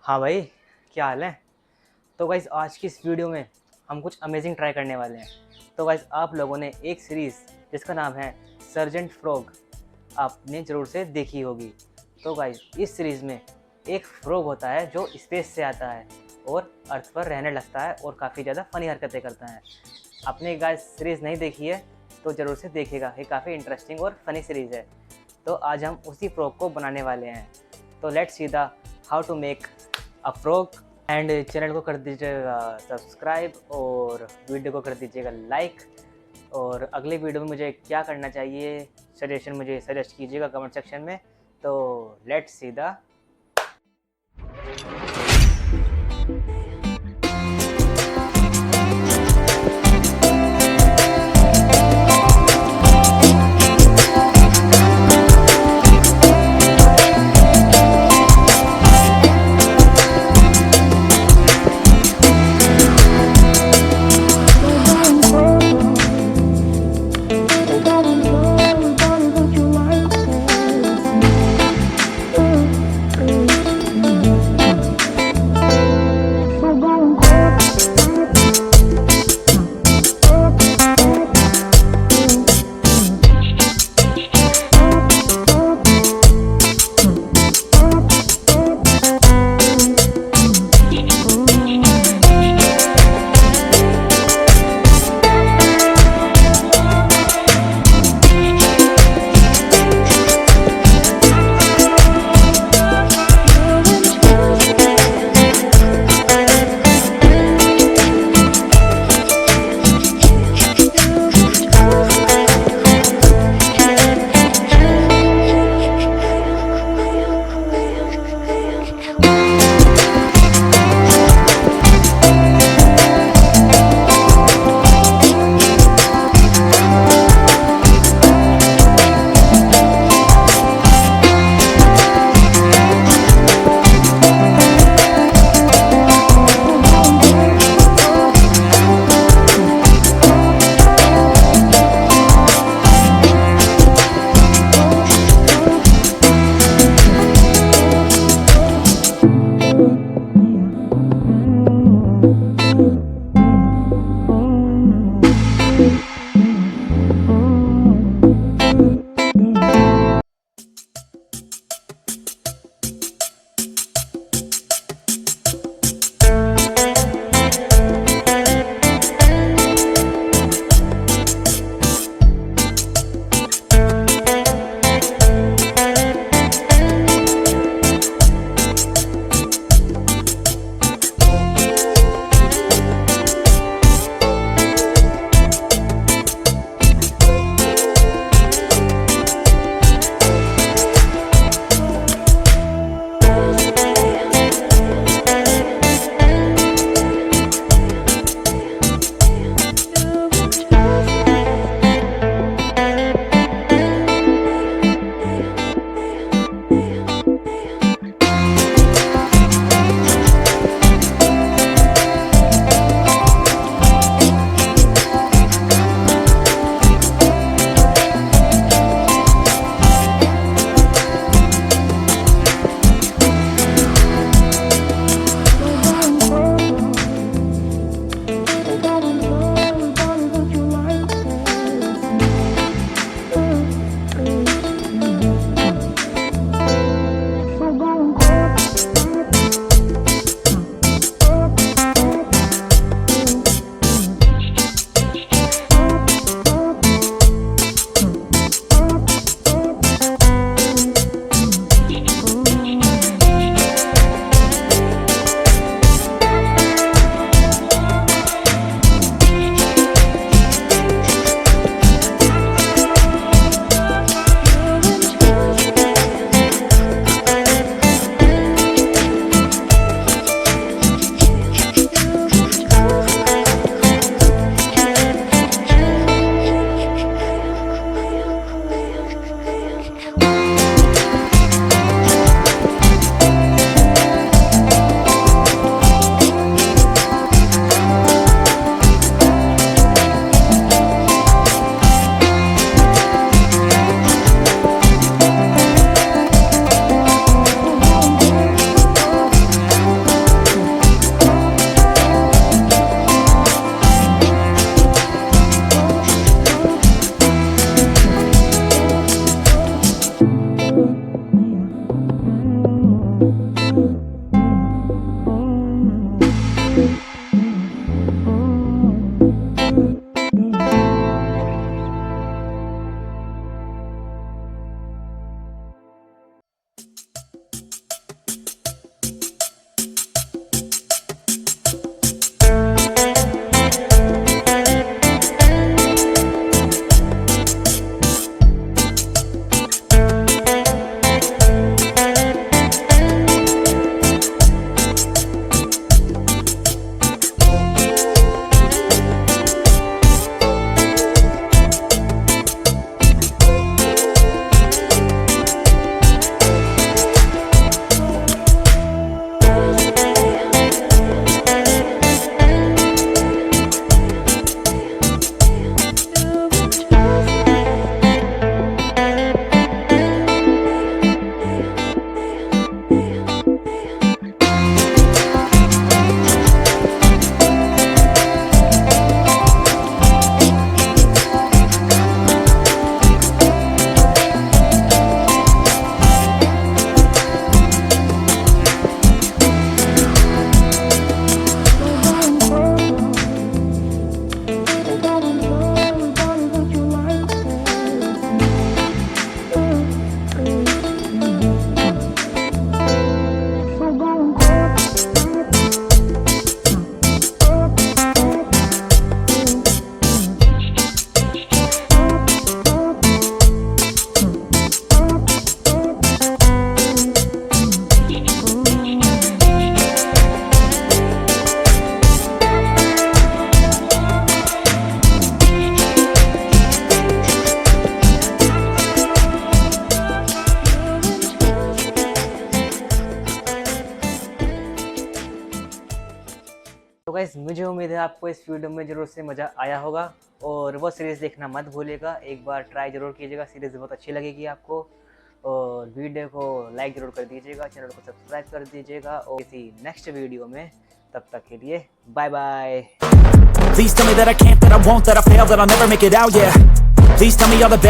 हाँ भाई, क्या हाल है। तो गाइस आज की इस वीडियो में हम कुछ अमेजिंग ट्राई करने वाले हैं। तो गाइस आप लोगों ने एक सीरीज़ जिसका नाम है सर्जेंट फ्रॉग आपने ज़रूर से देखी होगी। तो गाइस इस सीरीज़ में एक फ्रॉग होता है जो स्पेस से आता है और अर्थ पर रहने लगता है और काफ़ी ज़्यादा फ़नी हरकतें करता है। आपने गाइस सीरीज़ नहीं देखी है तो ज़रूर से देखिएगा, ये काफ़ी इंटरेस्टिंग और फ़नी सीरीज़ है। तो आज हम उसी फ्रॉग को बनाने वाले हैं। तो let's see the how to make a frog. And channel को कर दीजिएगा सब्सक्राइब और वीडियो को कर दीजिएगा लाइक। और अगले वीडियो में मुझे क्या करना चाहिए सजेशन मुझे सजेस्ट कीजिएगा कमेंट सेक्शन में। तो लेट्स सी द गाइस मुझे उम्मीद है आपको इस वीडियो में ज़रूर से मज़ा आया होगा और वो सीरीज़ देखना मत भूलिएगा, एक बार ट्राई ज़रूर कीजिएगा, सीरीज़ बहुत अच्छी लगेगी आपको। और वीडियो को लाइक ज़रूर कर दीजिएगा, चैनल को सब्सक्राइब कर दीजिएगा और किसी नेक्स्ट वीडियो में, तब तक के लिए bye bye. Please tell me that I can't, that I won't, that I fail, that I'll never make it out, yeah. Please tell me all the bad